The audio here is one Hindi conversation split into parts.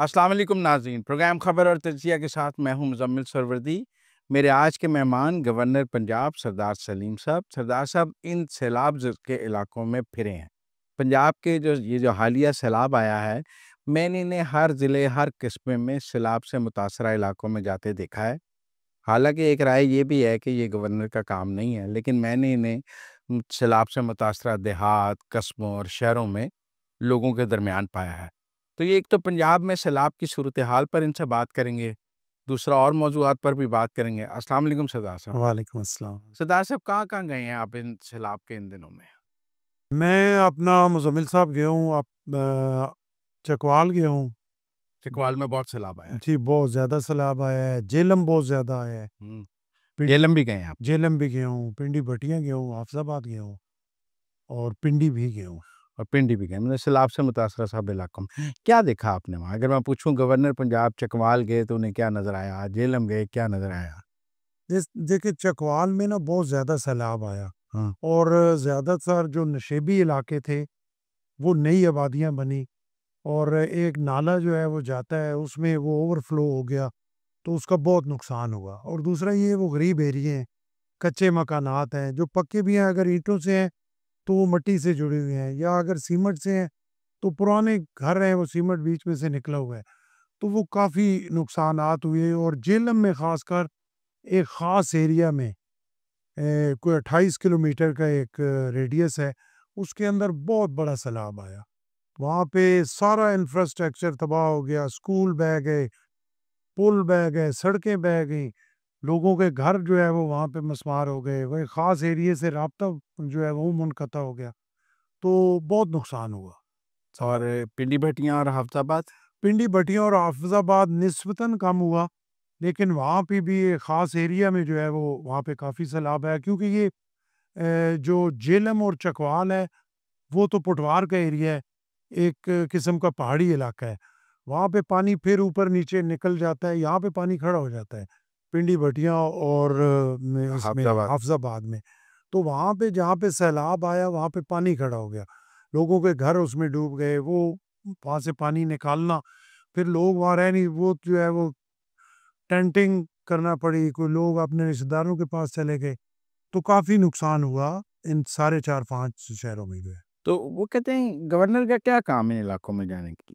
अस्सलाम वालेकुम नाज़रीन, प्रोग्राम खबर और तजिया के साथ मैं हूं मुज़म्मिल सरवरदी। मेरे आज के मेहमान गवर्नर पंजाब सरदार सलीम साहब। सरदार साहब इन सैलाब के इलाकों में फिरे हैं। पंजाब के जो हालिया सैलाब आया है, मैंने इन्हें हर ज़िले हर कस्बे में सैलाब से मुतासरा इलाकों में जाते देखा है। हालांकि एक राय ये भी है कि ये गवर्नर का काम नहीं है, लेकिन मैंने इन्हें सैलाब से मुतासरा देहात, कस्बों और शहरों में लोगों के दरमियान पाया है। तो ये एक तो पंजाब में सैलाब की सूरत-ए-हाल पर इनसे बात करेंगे, दूसरा और मौज़ूआत पर भी बात करेंगे। अस्सलाम वालेकुम सरदार साहब। वालेकुम अस्सलाम। सरदार साहब कहाँ-कहाँ गए हैं आप इन सैलाब के इन दिनों में? मैं अपना मुज़म्मिल साहब गया हूँ, चकवाल गया हूँ। चकवाल में बहुत सैलाब आया है। जी, बहुत ज़्यादा सैलाब आया है, झेलम बहुत ज़्यादा आया है। हुँ, पिंड झेलम भी गए हैं आप? झेलम भी गया हूँ, पिंडी भटिया गया हूँ, हाफ़िज़ाबाद गया हूँ और पिंडी भी गया हूँ। और पिंडी भी गए, मतलब सैलाब से मुतासरा सब इलाकों में। क्या देखा आपने वहाँ? अगर मैं पूछूँ गवर्नर पंजाब चकवाल गए तो उन्हें क्या नज़र आया? झेलम गए क्या नज़र आया? देखिए चकवाल में ना बहुत ज़्यादा सैलाब आया हाँ, और ज़्यादातर जो नशेबी इलाके थे, वो नई आबादियाँ बनी और एक नाला जो है वो जाता है, उसमें वो ओवरफ्लो हो गया, तो उसका बहुत नुकसान हुआ। और दूसरा ये वो गरीब एरिये हैं, कच्चे मकानात हैं, जो पक्के भी हैं अगर ईंटों से हैं, तो वो मिट्टी से जुड़े हुए हैं, या अगर सीमेंट से हैं, तो पुराने घर हैं, वो सीमेंट बीच में से निकला हुआ है। तो वो काफ़ी नुकसानात हुए और झेलम में ख़ासकर एक ख़ास एरिया में कोई 28 किलोमीटर का एक रेडियस है, उसके अंदर बहुत बड़ा सैलाब आया। वहाँ पे सारा इंफ्रास्ट्रक्चर तबाह हो गया, स्कूल बह गए, पुल बह गए, सड़कें बह गईं, लोगों के घर जो है वो वहाँ पे मस्मार हो गए, वही ख़ास एरिये से राब्ता जो है वो मुनक़ता हो गया, तो बहुत नुकसान हुआ। और पिंडी भटियाँ और हाफ़िज़ाबाद? पिंडी भटिया और हाफ़िज़ाबाद निस्बतन कम हुआ, लेकिन वहाँ पे भी एक ख़ास एरिया में जो है वो वहाँ पे काफ़ी सैलाब आया, क्योंकि ये जो झेलम और चकवाल है, वो तो पटवार का एरिया है, एक किस्म का पहाड़ी इलाका है। वहाँ पे पानी फिर ऊपर-नीचे निकल जाता है, यहाँ पे पानी खड़ा हो जाता है, पिंडी भटिया और में इसमें हाफ़िज़ाबाद। हाफ़िज़ाबाद में। तो वहाँ पे जहाँ पे सैलाब आया, वहाँ पे पानी खड़ा हो गया। लोगों के घर उसमें डूब गए, वो वहाँ से पानी निकालना, फिर लोग वहाँ रह नहीं, वो जो है वो टेंटिंग करना पड़ी, कोई लोग अपने रिश्तेदारों के पास चले गए, तो काफ़ी नुकसान हुआ इन साढ़े 4-5 शहरों में जो है। तो वो कहते हैं गवर्नर का क्या काम है इन इलाकों में जाने की?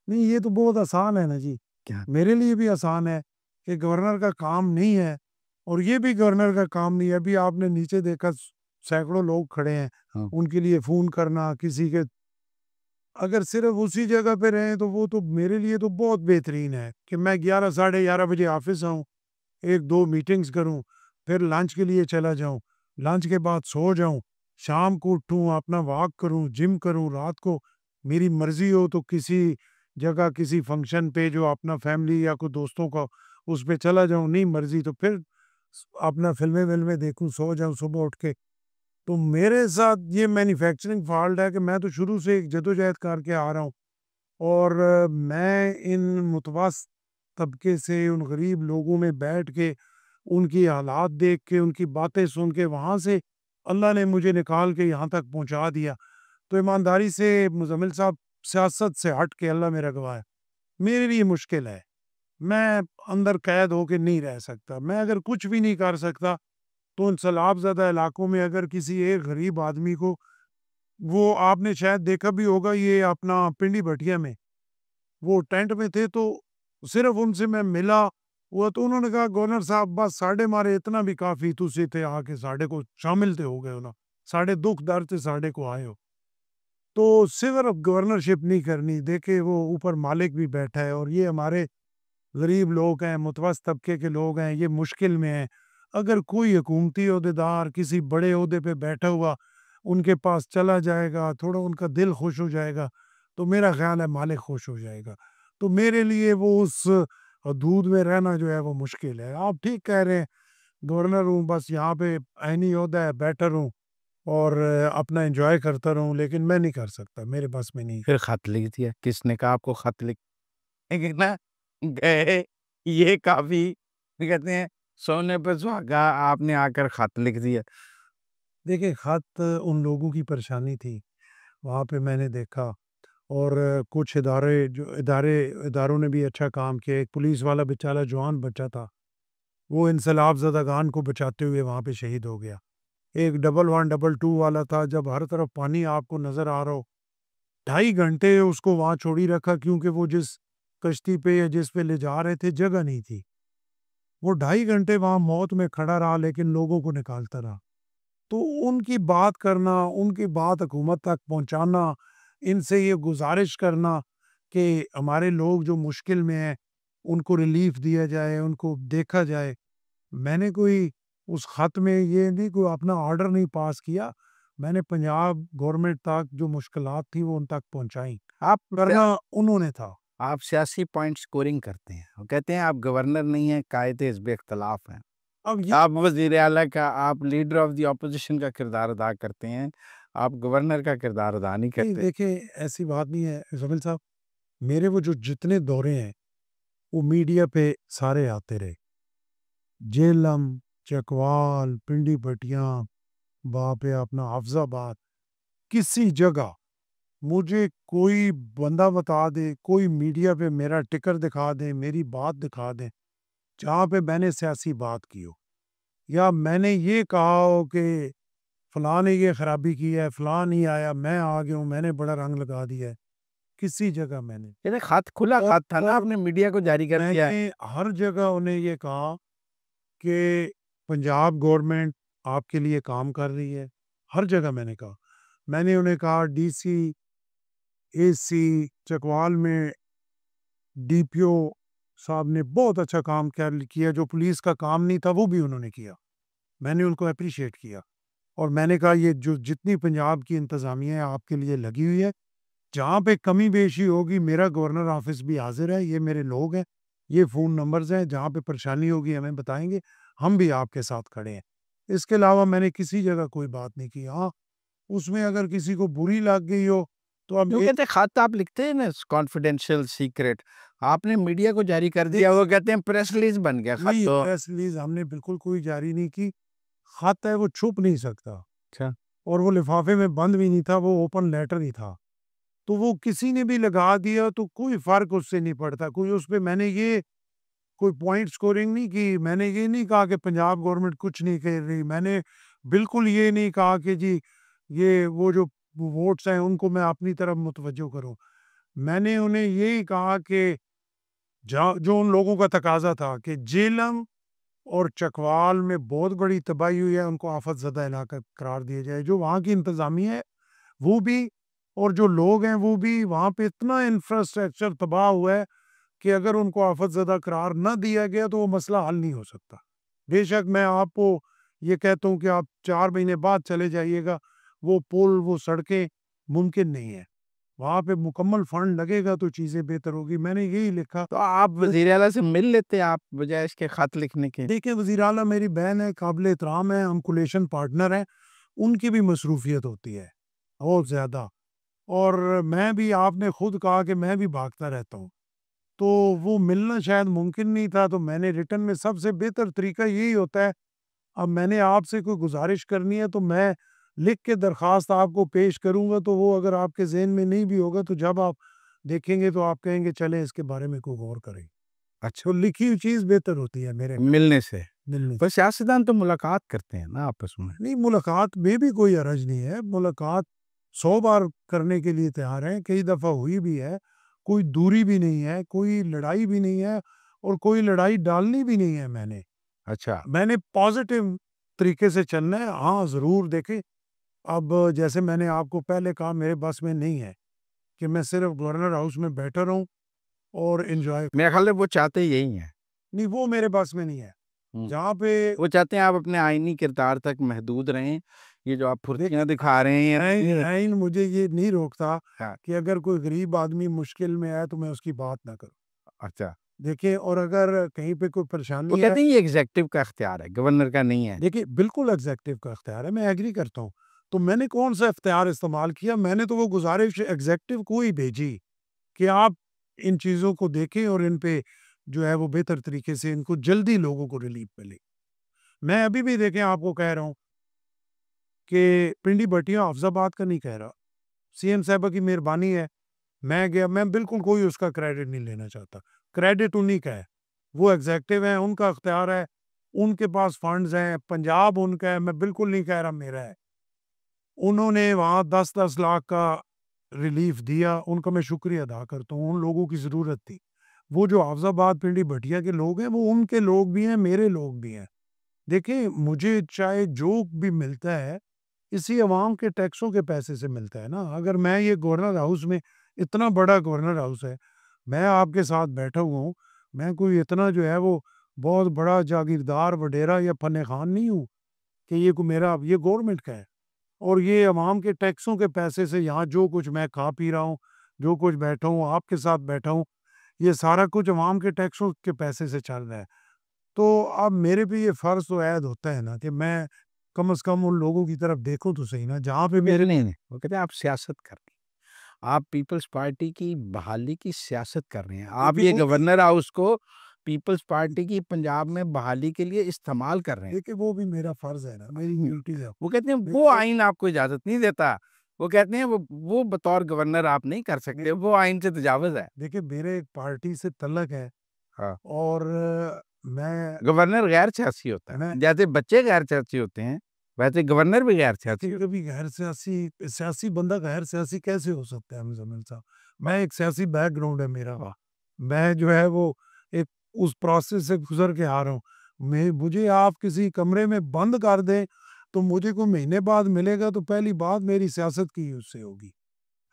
नहीं, ये तो बहुत आसान है ना जी। क्या? मेरे लिए भी आसान है कि गवर्नर का काम नहीं है और ये भी गवर्नर का काम नहीं है। अभी आपने नीचे देखा सैकड़ों लोग खड़े हैं, हाँ। उनके लिए फ़ोन करना किसी के, अगर सिर्फ़ उसी जगह पे रहें तो वो तो मेरे लिए तो बहुत बेहतरीन है कि मैं 11 साढ़े 11 बजे ऑफ़िस आऊँ, 1-2 मीटिंग्स करूँ, फिर लंच के लिए चला जाऊँ, लंच के बाद सो जाऊँ, शाम को उठूँ, अपना वॉक करूँ, जिम करूँ, रात को मेरी मर्ज़ी हो तो किसी जगह किसी फ़ंक्शन पे जो अपना फ़ैमिली या कोई दोस्तों का, उस पे चला जाऊँ, नहीं मर्ज़ी तो फिर अपना फ़िल्में-विल्में देखूँ, सो जाऊँ सुबह उठ के। तो मेरे साथ ये मैन्युफैक्चरिंग फ़ॉल्ट है कि मैं तो शुरू से एक जदोजहद करके आ रहा हूँ और मैं इन मुतवस्स तबके से, उन गरीब लोगों में बैठ के, उनकी हालात देख के, उनकी बातें सुन के, वहाँ से अल्लाह ने मुझे निकाल के यहाँ तक पहुँचा दिया। तो ईमानदारी से मुज़म्मिल साहब, सियासत से हट के अल्लाह मेरा गवाह है, मेरे लिए मुश्किल है। मैं अंदर कैद होके नहीं रह सकता। मैं अगर कुछ भी नहीं कर सकता, तो उन सैलाब-ज़दा इलाकों में अगर किसी एक गरीब आदमी को, वो आपने शायद देखा भी होगा ये अपना पिंडी भटिया में, वो टेंट में थे तो सिर्फ़ उनसे मैं मिला, हुआ तो उन्होंने कहा गवर्नर साहब बस साढ़े मारे इतना भी काफ़ी तुसी ते आके साढ़े को शामिल ते हो गए हो ना, साढ़े दुख दर्द ते साढ़े को आए हो। तो सिर्फ़ गवर्नरशिप नहीं करनी, देखिए वो ऊपर मालिक भी बैठा है और ये हमारे गरीब लोग हैं, मुतवस्सित तबके के लोग हैं, ये मुश्किल में हैं। अगर कोई हुकूमती ओहदेदार किसी बड़े ओहदे पे बैठा हुआ उनके पास चला जाएगा, थोड़ा उनका दिल खुश हो जाएगा, तो मेरा ख़्याल है मालिक खुश हो जाएगा। तो मेरे लिए वो उस हदूद में रहना जो है वो मुश्किल है। आप ठीक कह रहे हैं, गवर्नर हूँ, बस यहाँ पे ऐनी ओहदा है, बैठा रहूँ और अपना एन्जॉय करता रहूँ, लेकिन मैं नहीं कर सकता, मेरे बस में नहीं है। फिर खत लिख दिया, किसने कहा आपको खत ना गए, ये काफ़ी कहते हैं सोने पे सुहागा, आपने आकर खत लिख दिया। देखिए, खत उन लोगों की परेशानी थी, वहाँ पे मैंने देखा और कुछ इदारों ने भी अच्छा काम किया। एक पुलिस वाला बेचारा जवान बच्चा था, वो इंसलाब ज़दागान को बचाते हुए वहाँ पे शहीद हो गया। एक 11-2 वाला था, जब हर तरफ पानी आपको नज़र आ रहा हो, 2.5 घंटे उसको वहाँ छोड़ी रखा, क्योंकि वो जिस कश्ती पे या जिस पे ले जा रहे थे जगह नहीं थी। वो 2.5 घंटे वहाँ मौत में खड़ा रहा, लेकिन लोगों को निकालता रहा। तो उनकी बात करना, उनकी बात हुकूमत तक पहुँचाना, इनसे ये गुज़ारिश करना कि हमारे लोग जो मुश्किल में हैं, उनको रिलीफ़ दिया जाए, उनको देखा जाए। मैंने कोई उस ख़त में ये नहीं कोई अपना ऑर्डर नहीं पास किया, मैंने पंजाब गवर्नमेंट तक जो मुश्किलात थी वो उन तक पहुँचाई, आप करना उन्होंने था। आप सियासी पॉइंट स्कोरिंग करते हैं। वो कहते हैं आप गवर्नर नहीं हैं, कायदे-हिज़्ब इख्तिलाफ़ हैं। अब ये आप वज़ीर-ए-आला का, आप लीडर ऑफ़ द ऑपोज़िशन का किरदार अदा करते हैं। आप गवर्नर का किरदार अदा नहीं नहीं, करते। देखिए ऐसी बात नहीं है ज़मील साहब, मेरे वो जो जितने दौरे हैं, वो मीडिया पे सारे आते रहे। झेलम, चकवाल, पिंडी पटियाँ, वहाँ पे अपना हफ्ज़ाबाद, किसी जगह मुझे कोई बंदा बता दे, कोई मीडिया पे मेरा टिकर दिखा दे, मेरी बात दिखा दें, जहाँ पे मैंने सियासी बात की हो, या मैंने ये कहा हो कि फलाँ ने ये खराबी की है, फलाँ नहीं आया, मैं आ गया हूँ, मैंने बड़ा रंग लगा दिया है, किसी जगह मैंने ये तो खत खुला और खत था ना, और आपने मीडिया को जारी कर दिया है। मैंने हर जगह उन्हें ये कहा कि पंजाब गवर्नमेंट आपके लिए काम कर रही है, हर जगह मैंने कहा। मैंने उन्हें कहा डीसी, एसी, चकवाल में डीपीओ साहब ने बहुत अच्छा काम किया, जो पुलिस का काम नहीं था वो भी उन्होंने किया। मैंने उनको एप्रिशिएट किया और मैंने कहा ये जो जितनी पंजाब की इंतज़ामिया है आपके लिए लगी हुई है, जहाँ पे कमी-बेशी होगी मेरा गवर्नर ऑफ़िस भी हाज़िर है, ये मेरे लोग हैं, ये फ़ोन नंबर्स हैं, जहाँ पे परेशानी होगी हमें बताएँगे, हम भी आपके साथ खड़े हैं। इसके अलावा मैंने किसी जगह कोई बात नहीं की। हाँ, उसमें अगर किसी को बुरी लग गई हो, तो अब वो ए कहते हैं खत आप लिखते हैं ना कॉन्फिडेंशियल सीक्रेट, आपने मीडिया को जारी कर दे दिया, वो कहते हैं प्रेस रिलीज़ बन गया खत नहीं, तो। प्रेस रिलीज़ हमने बिल्कुल कोई जारी नहीं की। ख़त है वो छुप नहीं सकता अच्छा। और वो लिफ़ाफ़े में बंद भी नहीं था, वो ओपन लेटर ही था। तो वो किसी ने भी लगा दिया तो कोई फ़र्क उससे नहीं पड़ता। कोई उसपे मैंने ये कोई पॉइंट स्कोरिंग नहीं की, मैंने ये नहीं कहा कि पंजाब गवर्नमेंट कुछ नहीं कर रही, मैंने बिल्कुल ये नहीं कहा कि जी ये वो जो वोट्स हैं उनको मैं अपनी तरफ मुतवज्जो करूँ। मैंने उन्हें यही कहा कि जहाँ जो उन लोगों का तकाज़ा था कि झेलम और चकवाल में बहुत बड़ी तबाही हुई है, उनको आफ़त ज़दा इलाका करार दिया जाए। जो वहाँ की इंतज़ामिया है, वो भी और जो लोग हैं, वो भी वहाँ पे इतना इंफ्रास्ट्रक्चर तबाह हुआ है कि अगर उनको आफ़त ज़दा करार ना दिया गया, तो वो मसला हल नहीं हो सकता। बेशक मैं आपको ये कहता हूँ कि आप 4 महीने बाद चले जाइएगा, वो पुल, वो सड़कें मुमकिन नहीं है। वहाँ पे मुकम्मल फंड लगेगा तो चीज़ें बेहतर होगी। मैंने यही लिखा। तो आप वज़ीर-ए-आला से मिल लेते आप बजाय इसके खत लिखने के। देखिए, वज़ीर आला मेरी बहन है, काबिल एहतराम है, हम कोलिशन पार्टनर हैं, उनकी भी मसरूफ़ियत होती है, बहुत ज़्यादा। और मैं भी आपने खुद कहा कि मैं भी भागता रहता हूँ, तो वो मिलना शायद मुमकिन नहीं था, तो मैंने रिटन में सबसे बेहतर तरीका यही होता है, अब मैंने आपसे कोई गुज़ारिश करनी है, तो मैं लिख के दरख़्वास्त आपको पेश करूँगा, तो वो अगर आपके ज़हन में नहीं भी होगा, तो जब आप देखेंगे, तो आप कहेंगे, चलें इसके बारे में कोई गौर करें। अच्छा, तो लिखी हुई चीज़ बेहतर होती है मेरे मिलने से। मिलने पर सियासतदान तो मुलाकात करते हैं ना आपस में। नहीं, मुलाकात में भी कोई हर्ज नहीं है। मुलाकात 100 बार करने के लिए तैयार हैं, कई दफ़ा हुई भी है। कोई दूरी भी नहीं है, कोई लड़ाई भी नहीं है और कोई लड़ाई डालनी भी नहीं है मैंने। अच्छा। मैंने पॉज़िटिव तरीके से चलना है। हाँ, ज़रूर देखें, अब जैसे मैंने आपको पहले कहा मेरे बस में नहीं है कि मैं सिर्फ़ गवर्नर हाउस में बैठा रहूँ और एन्जॉय मेरा ख़्याल है वो चाहते यही हैं। नहीं, वो मेरे बस में नहीं है। हुँ। जहाँ पे वो चाहते हैं आप अपने आईनी किरदार तक महदूद रहें। ये जो आप फुर्तियाँ देखिए दिखा रहे हैं आइन ये। आइन मुझे ये नहीं रोकता हाँ, कि अगर कोई गरीब आदमी मुश्किल में है तो मैं उसकी बात ना करूं। अच्छा। देखिए, और अगर कहीं पे कोई वो परेशानी है, कहते हैं ये एग्ज़ेक्टिव का इख्तियार है, गवर्नर का नहीं है। देखिए बिल्कुल एग्जेक्टिव का इख्तियार है, मैं एग्री करता हूँ। तो मैंने कौन सा इख्तियार इस्तेमाल किया, मैंने तो वो गुजारिश एग्जेक्टिव को ही भेजी कि आप इन चीज़ों को देखें और इन पे जो है वो बेहतर तरीके से इनको जल्दी लोगों को रिलीफ मिले। मैं अभी भी देखें आपको कह रहा हूँ कि पिंडी बटिया अफजाबाद का नहीं कह रहा, सीएम साहबा की मेहरबानी है, मैं गया, मैं बिल्कुल कोई उसका क्रेडिट नहीं लेना चाहता, क्रेडिट उन्हीं का है, वो एग्जेक्टिव है, उनका अख्तियार है, उनके पास फंड्स हैं, पंजाब उनका है, मैं बिल्कुल नहीं कह रहा मेरा है। उन्होंने वहाँ 10-10 लाख का रिलीफ दिया, उनका मैं शुक्रिया अदा करता हूँ, उन लोगों की ज़रूरत थी। वो जो हाफ़िज़ाबाद पिंडी भटिया के लोग हैं, वो उनके लोग भी हैं, मेरे लोग भी हैं। देखिए, मुझे चाहे जो भी मिलता है, इसी अवाम के टैक्सों के पैसे से मिलता है ना। अगर मैं ये गवर्नर हाउस में, इतना बड़ा गवर्नर हाउस है, मैं आपके साथ बैठा हुआ हूँ, मैं कोई इतना जो है वो बहुत बड़ा जागीरदार वडेरा या फन्ने खान नहीं हूँ कि ये को मेरा, ये गवर्नमेंट का है। और ये अवाम के टैक्सों के पैसे से यहाँ जो कुछ मैं खा पी रहा हूँ, जो कुछ बैठा हूँ, आपके साथ बैठा हूँ, ये सारा कुछ अवाम के टैक्सों के पैसे से चल रहा है। तो अब मेरे पे ये फ़र्ज़ तो ऐद होता है ना कि मैं कम से कम उन लोगों की तरफ देखूँ तो सही ना, जहाँ पे मेरे नहीं, नहीं, वो कहते हैं आप सियासत कर रहे हैं। आप पीपल्स पार्टी की बहाली की सियासत कर रहे हैं। आप देखिए ये वो भी गवर्नर हाउस को पीपल्स पार्टी की पंजाब में बहाली के लिए इस्तेमाल कर रहे हैं। देखिए वो भी मेरा फ़र्ज़ है ना, मेरी हुँ। ड्यूटीज़ है। वो कहते हैं वो देखिए आइन आपको इजाज़त नहीं देता। वो कहते हैं वो बतौर गवर्नर आप नहीं कर सकते, मेरी वो आइन से तजावुज़ है। देखिए मेरे एक पार्टी से तल्लक है हाँ। और मैं गवर्नर गैर सियासी होता मैं है। जैसे बच्चे गैर सियासी होते हैं, वैसे गवर्नर भी गैर सियासी देखिए होता कभी गैर सियासी सियासी बंदा गैर सियासी कैसे हो सकता है मुज़म्मिल साहब? मैं एक सियासी बैकग्राउंड है मेरा। है। मैं जो है वो एक उस प्रोसेस से गुज़र के आ रहा हूँ। मैं मुझे आप किसी कमरे में बंद कर दें, तो मुझे कोई महीने बाद मिलेगा तो पहली बात मेरी सियासत की उससे होगी।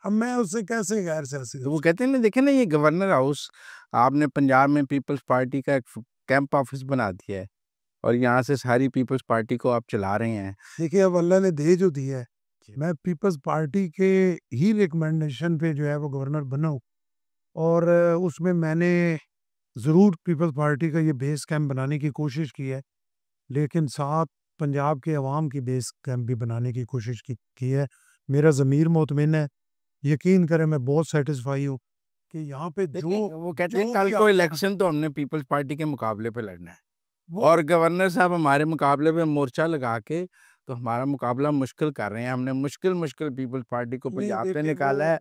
अब मैं उससे कैसे गैर सियासी तो हो वो सकता कहते हैं ना देखिए ना ये गवर्नर हाउस आपने पंजाब में पीपल्स पार्टी का एक कैंप ऑफिस बना दिया है और यहाँ से सारी पीपल्स पार्टी को आप चला रहे हैं। देखिए अब अल्लाह ने दे जो दी है, जी। मैं पीपल्स पार्टी के ही रिकमेंडेशन पे जो है वो गवर्नर बना हूँ और उसमें मैंने ज़रूर पीपल्स पार्टी का ये बेस कैंप बनाने की कोशिश की है, लेकिन साथ पंजाब के अवाम की बेस कैंप भी बनाने की कोशिश की है। मेरा ज़मीर मुतमिन है, यकीन करें मैं बहुत सैटिस्फाई हूँ कि यहाँ पे देखिए जो वो कहते हैं जो कल भी को आप इलेक्शन तो हमने पीपल्स पार्टी के मुकाबले पे लड़ना है वो और गवर्नर साहब हमारे मुकाबले पे मोर्चा लगा के तो हमारा मुकाबला मुश्किल कर रहे हैं। हमने मुश्किल पीपल्स पार्टी को नहीं पंजाब से देखिए निकाला है,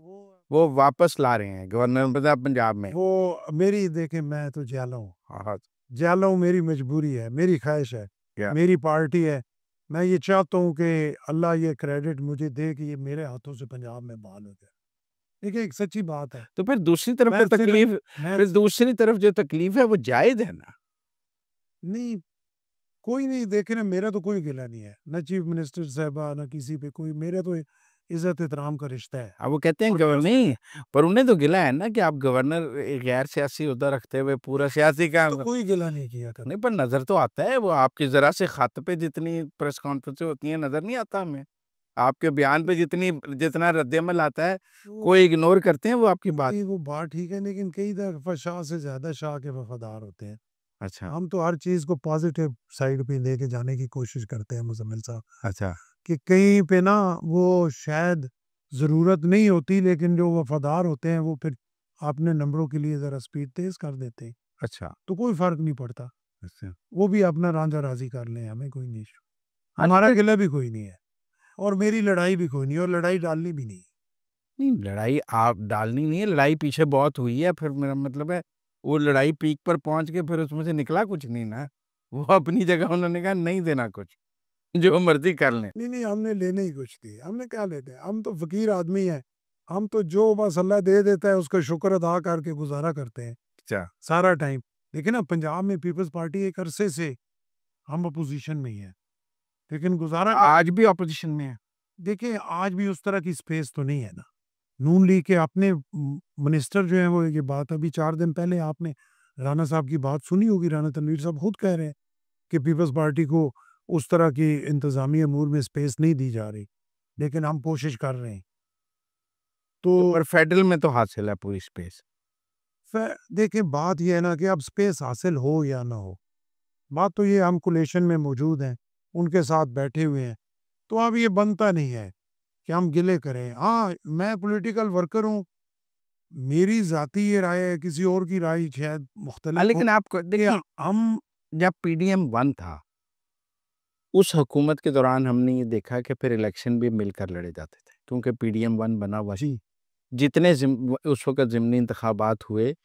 वो वापस ला रहे हैं गवर्नर पंजाब पंजाब में। वो मेरी देखिए मैं तो जाला हूँ। हाँ, हाँ, जाला हूँ, मेरी मजबूरी है, मेरी ख्वाहिश है, क्या? मेरी पार्टी है। मैं ये चाहता हूँ कि अल्लाह ये क्रेडिट मुझे दे कि ये मेरे हाथों से पंजाब में बहाल हो जाए। देखिए एक सच्ची बात है। तो फिर दूसरी तरफ मैं जो सिर्फ तकलीफ मैं फिर दूसरी तरफ जो तकलीफ है वो जायज़ है ना। नहीं, कोई नहीं देखे ना मेरा तो कोई गिला नहीं है। ना चीफ मिनिस्टर साहिबा, ना किसी पे कोई मेरा तो इज़्ज़त एहतराम का रिश्ता है। अब वो कहते हैं और गवर मैं उससे नहीं, पर उन्हें तो गिला है ना कि आप गवर्नर गैर सियासी ओहदा रखते हुए पूरा सियासी तो काम कोई गिला नहीं किया कभी। नहीं, पर नज़र तो आता है वो आपकी ज़रा से ख़त पे जितनी प्रेस कॉन्फ्रेंसें होती हैं, नज़र नहीं आता हमें। आपके बयान पे जितना रद्द-ए-अमल आता है, वो कोई इग्नोर करते हैं वो आपकी बात। नहीं वो बात ठीक है लेकिन कई दफ़ा शाह से ज़्यादा शाह के वफ़ादार होते हैं। अच्छा, हम तो हर चीज़ को पॉज़िटिव साइड पे लेके जाने की कोशिश करते हैं मुज़म्मिल साहब, अच्छा, कि कहीं पे ना वो शायद ज़रूरत नहीं होती लेकिन जो वफ़ादार होते हैं वो फिर अपने नंबरों के लिए ज़रा स्पीड तेज़ कर देते हैं। अच्छा, तो कोई फ़र्क नहीं पड़ता। अच्छा। वो भी अपना रांझा राज़ी कर लें, हमें कोई नहीं इश्यू। हाँ, हमारा लेकिन गिला भी कोई नहीं है और मेरी लड़ाई भी कोई नहीं और लड़ाई डालनी भी नहीं। नहीं, लड़ाई आप डालनी नहीं है, लड़ाई पीछे बहुत हुई है, फिर मेरा मतलब है, वो लड़ाई पीक पर पहुँच के फिर उसमें से निकला कुछ नहीं ना। वो अपनी जगह उन्होंने कहा नहीं देना कुछ, जो मर्ज़ी कर लें। नहीं, नहीं हमने लेने ही कुछ नहीं, हमने क्या लेते हैं? हम तो फ़कीर आदमी हैं। हम तो जो बस अल्लाह दे देता है उसका शुक्र अदा करके गुज़ारा करते हैं, अच्छा, सारा टाइम। देखिए ना पंजाब में पीपल्स पार्टी एक अरसे से हम अपोज़िशन में ही हैं, लेकिन गुज़ारा आज भी ऑपोज़िशन में है। देखिए आज भी उस तरह की स्पेस तो नहीं है ना। नून लीग के अपने मिनिस्टर जो हैं वो ये बात अभी 4 दिन पहले आपने राणा साहब की बात सुनी होगी, राणा तनवीर साहब खुद कह रहे हैं कि पीपल्स पार्टी को उस तरह की इंतज़ामी अमूर में स्पेस नहीं दी जा रही, लेकिन हम कोशिश कर रहे हैं। तो तो पर फेडरल में तो हासिल है पूरी स्पेस। देखिए बात ये है ना कि अब स्पेस हासिल हो या ना हो, बात तो ये हम कोलिशन में मौजूद हैं, उनके साथ बैठे हुए हैं, तो अब ये बनता नहीं है कि हम गिले करें। हाँ, मैं पॉलिटिकल वर्कर हूँ, मेरी ज़ाती ये राय है, किसी और की राय शायद मुख्तलिफ हो लेकिन आपको कि देखिए, हम जब पीडीएम 1 था, उस हुकूमत के दौरान हमने ये देखा कि फिर इलेक्शन भी मिलकर लड़े जाते थे, क्योंकि पीडीएम 1 बना हुआ था। जी, जितने उस वक्त ज़िमनी इंतखाबात हुए,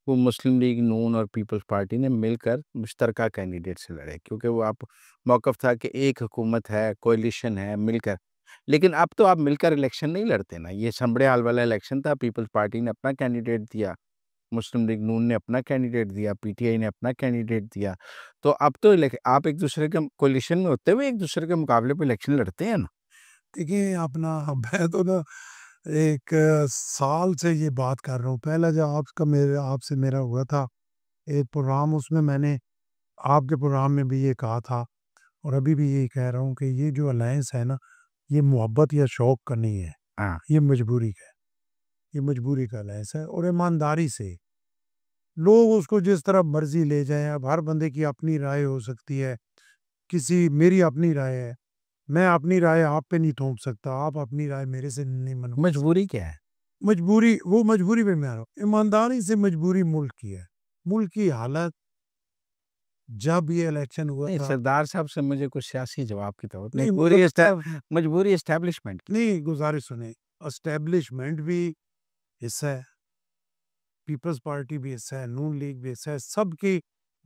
वो मुस्लिम लीग नून और पीपल्स पार्टी ने मिलकर मुश्तरका कैंडिडेट से लड़े, क्योंकि वो आप मौक़िफ़ था कि एक हुकूमत है, कोalition है, मिलकर। लेकिन अब तो आप मिलकर इलेक्शन नहीं लड़ते ना, ये समड़े-हाल वाला इलेक्शन था, पीपल्स पार्टी ने अपना कैंडिडेट दिया, मुस्लिम लीग नून ने अपना कैंडिडेट दिया, पीटीआई ने अपना कैंडिडेट दिया। तो अब तो आप एक-दूसरे के कोalition में होते हुए एक-दूसरे के मुकाबले पे इलेक्शन लड़ते हैं ना। देखिए अपना मैं तो ना एक साल से ये बात कर रहा हूँ। पहला जब आपसे मेरा हुआ था एक प्रोग्राम, उसमें मैंने आपके प्रोग्राम में भी ये कहा था और अभी भी यही कह रहा हूँ कि ये जो अलायंस है ना, ये मोहब्बत या शौक का नहीं है, हाँ। ये मजबूरी का है। ये मजबूरी का अलायंस है और ईमानदारी से लोग उसको जिस तरह मर्जी ले जाएं। अब हर बंदे की अपनी राय हो सकती है, मेरी अपनी राय है, मैं अपनी राय आप पे नहीं थोप सकता, आप अपनी राय मेरे से नहीं मनवा सकते। मजबूरी क्या है? मजबूरी पे मैं आ रहा हूँ। ईमानदारी से मजबूरी मुल्क की है। मुल्क की हालत जब ये इलेक्शन हुआ नहीं, था, सरदार साहब से मुझे कुछ सियासी जवाब की ज़रूरत नहीं, नहीं पूरी मतलब मजबूरी एस्टेब्लिशमेंट की। नहीं, गुज़ारिश सुनें, एस्टेब्लिशमेंट भी हिस्सा है, पीपल्स पार्टी भी हिस्सा है, नून लीग भी हिस्सा है, सबकी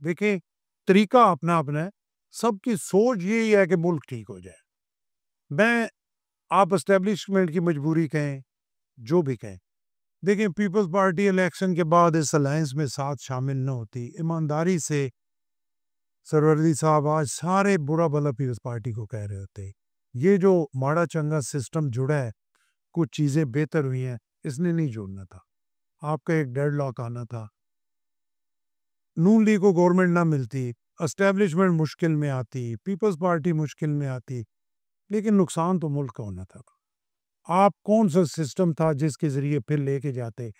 देखिए तरीका अपना-अपना है, सबकी सोच यही है कि मुल्क ठीक हो जाए। मैं आप एस्टेब्लिशमेंट की मजबूरी कहें, जो भी कहें। देखिए पीपल्स पार्टी इलेक्शन के बाद इस अलायंस में साथ शामिल न होती, ईमानदारी से सरवर्दी साहब आज सारे बुरा भला पीपल्स पार्टी को कह रहे होते। ये जो माड़ा चंगा सिस्टम जुड़ा है, कुछ चीज़ें बेहतर हुई हैं, इसने नहीं जुड़ना था। आपका एक डेडलॉक आना था। नून लीग को गवर्नमेंट ना मिलती, एस्टेब्लिशमेंट मुश्किल में आती, पीपल्स पार्टी मुश्किल में आती, लेकिन नुकसान तो मुल्क का होना था। आप कौन सा सिस्टम था जिसके ज़रिए फिर लेके जाते?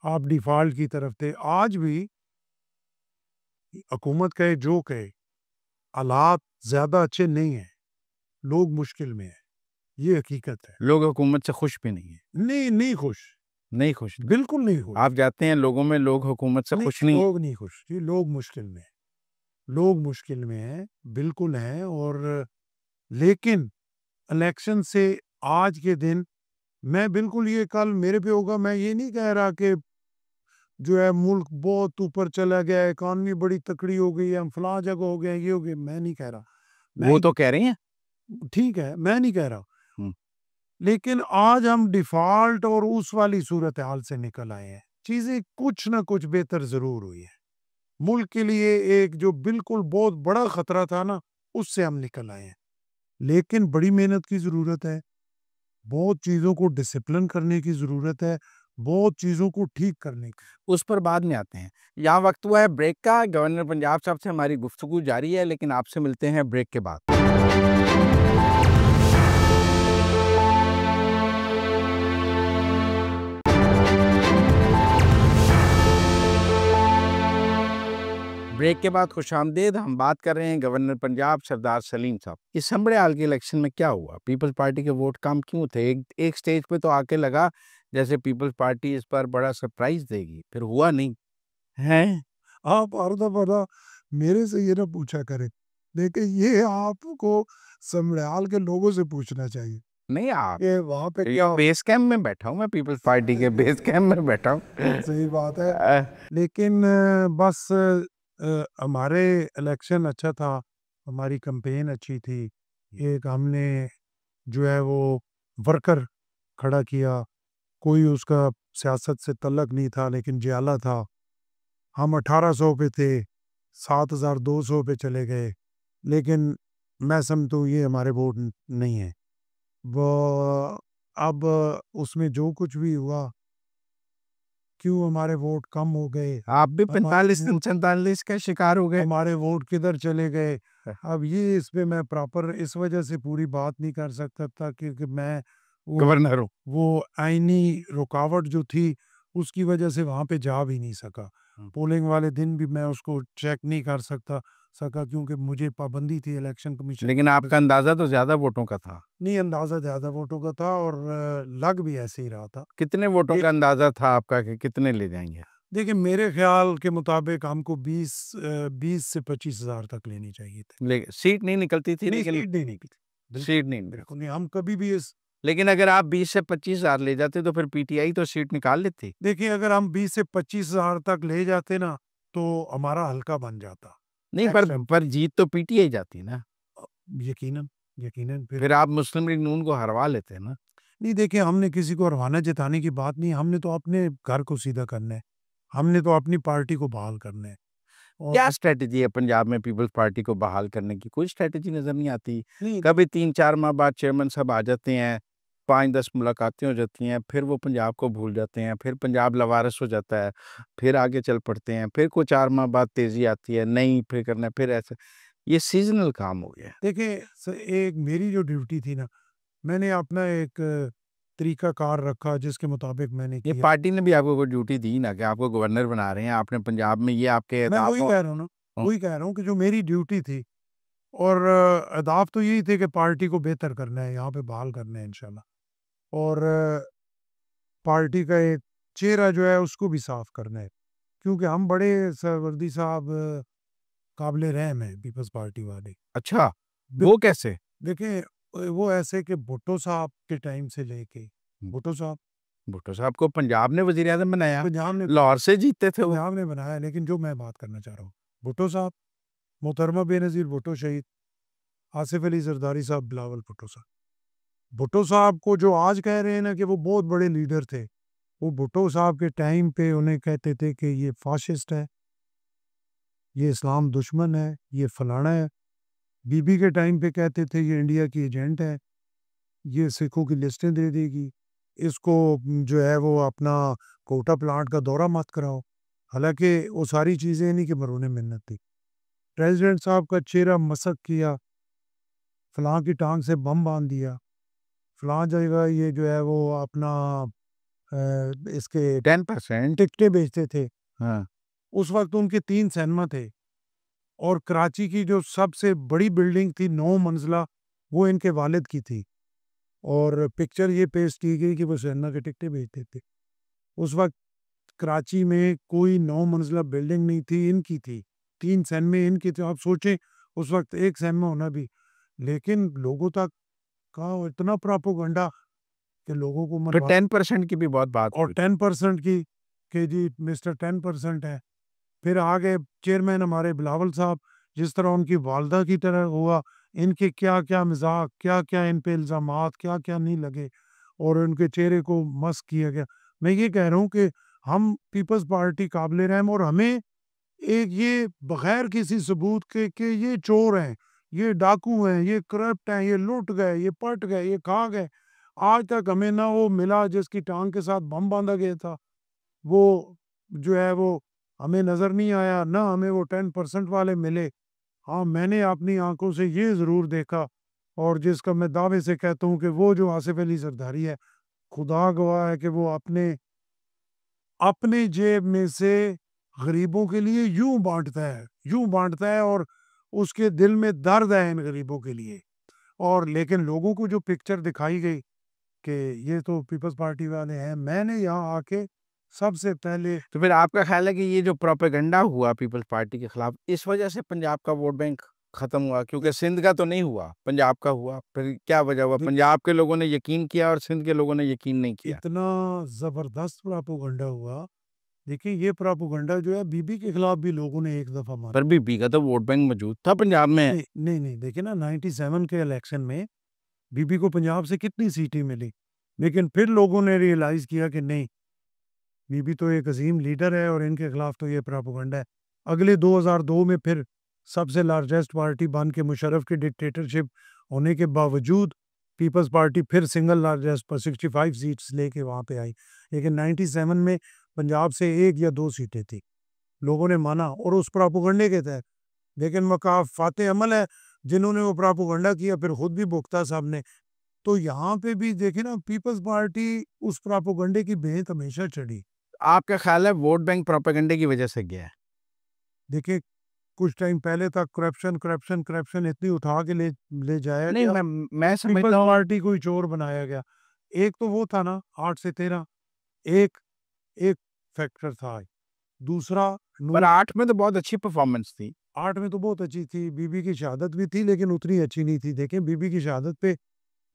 आप डिफ़ॉल्ट की तरफ थे। आज भी हुकूमत कहे जो कहे, हालात ज़्यादा अच्छे नहीं हैं, लोग मुश्किल में हैं, ये हकीकत है। लोग हुकूमत से खुश भी नहीं हैं, नहीं, नहीं खुश, नहीं खुश। बिल्कुल नहीं खुश। आप जाते हैं लोगों में, लोग हुकूमत से नहीं, खुश नहीं। लोग नहीं खुश, जी लोग मुश्किल में हैं। लोग मुश्किल में हैं, बिल्कुल हैं और लेकिन इलेक्शन से आज के दिन मैं बिल्कुल ये कल मेरे पे होगा, मैं ये नहीं कह रहा कि जो है मुल्क बहुत ऊपर चला गया है, इकॉनमी बड़ी तकड़ी हो गई है, हम फलां जगह हो गए, ये हो गया, मैं नहीं कह रहा। मैं वो तो कह रहे हैं। ठीक है, मैं नहीं कह रहा। हुँ। लेकिन आज हम डिफ़ॉल्ट और उस वाली सूरत-हाल से निकल आए हैं। चीज़ें कुछ ना कुछ बेहतर ज़रूर हुई है। मुल्क के लिए एक जो बिल्कुल बहुत बड़ा खतरा था ना, उससे हम निकल आए हैं। लेकिन बड़ी मेहनत की ज़रूरत है, बहुत चीज़ों को डिसिप्लिन करने की ज़रूरत है, बहुत चीज़ों को ठीक करने की। उस पर बाद में आते हैं। यहाँ वक़्त हुआ है ब्रेक का, गवर्नर पंजाब साहब से हमारी गुफ्तगू जारी है, लेकिन आपसे मिलते हैं ब्रेक के बाद। ब्रेक के बाद खुशामदीद। हम बात कर रहे हैं गवर्नर पंजाब सरदार सलीम साहब। इस समड़े हाल के इलेक्शन में क्या हुआ? पीपल्स पार्टी के वोट कम क्यों थे? एक एक स्टेज पे तो आके लगा जैसे पीपल्स पार्टी इस बार बड़ा सरप्राइज़ देगी, फिर हुआ नहीं। हैं? आप हर दफ़ा मेरे से ये ना पूछा करें। देखिए ये आपको समयाल के लोगों से पूछना चाहिए नहीं आप कि वहाँ पे ये क्या बेस कैंप में बैठा हूँ मैं, पीपल्स पार्टी के बेस कैंप में बैठा हूँ। सही बात है। अ, लेकिन बस हमारे इलेक्शन अच्छा था, हमारी कैंपेन अच्छी थी। एक हमने जो है वो वर्कर खड़ा किया, कोई उसका सियासत से तल्लक नहीं था लेकिन जियाला था। हम 1800 पे थे, 7200 पे चले गए, लेकिन मैं समझता हूँ ये हमारे वोट नहीं है। वो अब उसमें जो कुछ भी हुआ, क्यों हमारे वोट कम हो गए, आप भी हमारे 45-47 का शिकार हो गए। हमारे वोट किधर चले गए। अब ये इस पे मैं प्रॉपर इस वजह से पूरी बात नहीं कर सकता था क्योंकि मैं वो गवर्नर हूँ। वो आईनी रुकावट जो थी, उसकी वजह से वहाँ पे जा भी नहीं सका। हुँ। पोलिंग वाले दिन भी मैं उसको चेक नहीं कर सका क्योंकि मुझे पाबंदी थी इलेक्शन कमीशन लेकिन आपका अंदाज़ा तो ज़्यादा वोटों का था। नहीं, अंदाज़ा ज़्यादा वोटों का था और लग भी ऐसे ही रहा था। कितने वोटों ये का अंदाज़ा था आपका कि कितने ले जाएँगे? देखिए मेरे ख़्याल के मुताबिक हमको 20 से 25,000 तक लेनी चाहिए थी। ले सीट नहीं निकलती थी नहीं, लेकिन सीट नहीं निकली। सीट बिल्कुल, नहीं निकलती। बिल्कुल नहीं, हम कभी भी इस लेकिन अगर आप 20 से 25,000 ले जाते तो फिर पीटीआई तो सीट निकाल लेती। देखिए अगर हम 20 से 25,000 तक ले जाते ना तो हमारा हल्का बन जाता नहीं, नेक्स्ट टाइम। पर जीत तो पीटीआई जाती ना। यकीनन यकीनन फिर आप मुस्लिम लीग नून को हरवा लेते ना। नहीं, देखिए हमने किसी को हरवाना जिताने की बात नहीं, हमने तो अपने घर को सीधा करना है, हमने तो अपनी पार्टी को बहाल करना है। और क्या स्ट्रैटेजी है पंजाब में पीपल्स पार्टी को बहाल करने की? कोई स्ट्रैटेजी नजर नहीं आती। नहीं, कभी 3-4 माह बाद चेयरमैन साहब आ जाते हैं, 5-10 मुलाकातें हो जाती हैं, फिर वो पंजाब को भूल जाते हैं, फिर पंजाब लवारिस हो जाता है, फिर आगे चल पड़ते हैं, फिर कोई 4 माह बाद तेजी आती है, नहीं फिर करना है, फिर ऐसे। ये सीजनल काम हो गया है। देखिए एक मेरी जो ड्यूटी थी ना, मैंने अपना एक तरीकाकार रखा जिसके मुताबिक मैंने ये किया। पार्टी ने भी आपको कोई ड्यूटी दी ना कि आपको गवर्नर बना रहे हैं आपने पंजाब में, ये आपके मैं अहदाफ वही हो। कह रहा हूँ ना, वही कह रहा हूँ कि जो मेरी ड्यूटी थी और अहदाफ तो यही थे कि पार्टी को बेहतर करना है, यहाँ पे बहाल करना है इंशाल्लाह, और पार्टी का एक चेहरा जो है उसको भी साफ करना है, क्योंकि हम बड़े सरवर्दी साहब काबिले रहम है पीपल्स पार्टी वाले। अच्छा, बिल- वो कैसे? देखिए वो ऐसे कि भुट्टो साहब के टाइम से लेके भुट्टो साहब भुट्टो साहब को पंजाब ने वजीर आजम बनाया, पंजाब ने लाहौर से जीतते थे वो। पंजाब ने बनाया, लेकिन जो मैं बात करना चाह रहा हूँ, भुट्टो साहब, मोहतरमा बेनज़ीर भुट्टो शहीद, आसिफ अली जरदारी साहब, बिलावल भुट्टो साहब। भुट्टो साहब को जो आज कह रहे हैं ना कि वो बहुत बड़े लीडर थे, वो भुट्टो साहब के टाइम पे उन्हें कहते थे कि ये फाशिस्ट है, ये इस्लाम दुश्मन है, ये फलाना है। बीबी के टाइम पे कहते थे ये इंडिया की एजेंट है, ये सिखों की लिस्टें दे देगी, इसको जो है वो अपना कोटा प्लांट का दौरा मत कराओ। हालांकि वो सारी चीज़ें इन्हीं के मरूने मिन्नत थी। प्रेसिडेंट साहब का चेहरा मसक किया, फलां की टांग से बम बांध दिया, फलां जगह ये जो है वो अपना इसके 10%। टिकटें बेचते थे। हाँ। उस वक्त उनके 3 सिनेमा थे और कराची की जो सबसे बड़ी बिल्डिंग थी 9 मंजिला, वो इनके वालिद की थी, और पिक्चर ये पेश की गई कि वो सिनेमा के टिकटें बेचते थे। उस वक्त कराची में कोई 9 मंजिला बिल्डिंग नहीं थी, इनकी थी। 3 सिनेमे इनके थे। आप सोचें उस वक्त एक सिनेमा होना भी, लेकिन लोगों तक का इतना प्रोपेगेंडा कि लोगों को फिर मनवा 10% की भी बहुत बात और हुई। 10% की कि जी मिस्टर 10% है। फिर आगे चेयरमैन हमारे बिलावल साहब, जिस तरह उनकी वालदा की तरह हुआ, इनके क्या-क्या मज़ाक, क्या-क्या इन पे इल्ज़ामात, क्या-क्या नहीं लगे और उनके चेहरे को मस्ख़ किया गया। मैं ये कह रहा हूँ कि हम पीपल्स पार्टी काबिले रहम, और हमें एक ये बग़ैर किसी सबूत के कि ये चोर हैं, ये डाकू हैं, ये करप्ट हैं, ये लुट गए, ये पट गए, ये खा गए। आज तक हमें ना वो मिला जिसकी टाँग के साथ बम बाँधा गया था। वो जो है वो हमें नज़र नहीं आया, ना हमें वो 10% वाले मिले। हाँ, मैंने अपनी आँखों से ये ज़रूर देखा, और जिसका मैं दावे से कहता हूँ कि वो जो आसिफ अली ज़रदारी है, खुदा गवाह है कि वो अपने अपनी जेब में से गरीबों के लिए यूँ बाँटता है, और उसके दिल में दर्द है इन गरीबों के लिए। और लेकिन लोगों को जो पिक्चर दिखाई गई कि ये तो पीपल्स पार्टी वाले हैं, मैंने यहाँ आके सबसे पहले तो फिर आपका ख़्याल है कि ये जो प्रोपेगेंडा हुआ पीपल्स पार्टी के खिलाफ, इस वजह से पंजाब का वोट बैंक खत्म हुआ? क्योंकि सिंध का तो नहीं हुआ, पंजाब का हुआ। फिर क्या वजह हुआ? दे पंजाब के लोगों ने यकीन किया और सिंध के लोगों ने यकीन नहीं किया। इतना ज़बरदस्त प्रोपेगेंडा हुआ। देखिए ये प्रोपेगेंडा जो है बीबी के खिलाफ भी लोगों ने एक दफ़ा मारा। पर बीबी का तो वोट बैंक मौजूद था पंजाब में। नहीं, देखिए ना 97 के इलेक्शन में बीबी को पंजाब से कितनी सीटें मिली, लेकिन फिर लोगों ने रियलाइज़ किया कि नहीं, बीबी तो एक अज़ीम लीडर है और इनके खिलाफ तो ये प्रोपेगेंडा है। अगले 2002 में फिर सबसे लार्जेस्ट पार्टी बन के मुशर्रफ की डिक्टेटरशिप होने के बावजूद पीपल्स पार्टी फिर सिंगल लार्जेस्ट पर 65 सीट्स लेके वहाँ पे आई। लेकिन 97 में पंजाब से 1 या 2 सीटें थी। लोगों ने माना और उस प्रोपेगेंडे के तहत, लेकिन मकाफ़ाते अमल है, जिन्होंने वो प्रोपेगेंडा किया फिर खुद भी भुगता सबने। तो यहाँ पे भी देखिए ना, पीपल्स पार्टी उस प्रोपेगेंडे की भेंट हमेशा चढ़ी। आपका ख़्याल है वोट बैंक प्रोपेगेंडे की वजह से गया है? देखिए, कुछ टाइम पहले तक करप्शन इतनी उठा के ले ले जाया नहीं, गया, मैं पीपल्स समझता हूँ। पार्टी को ही चोर बनाया गया। एक तो वो था ना 8 से 13, एक एक फैक्टर था। दूसरा पर नूर 8 में तो बहुत अच्छी परफ़ॉर्मेंस थी। 8 में तो बहुत अच्छी थी, बीबी की शहादत भी थी लेकिन उतनी अच्छी नहीं थी। देखें बीबी की शहादत पे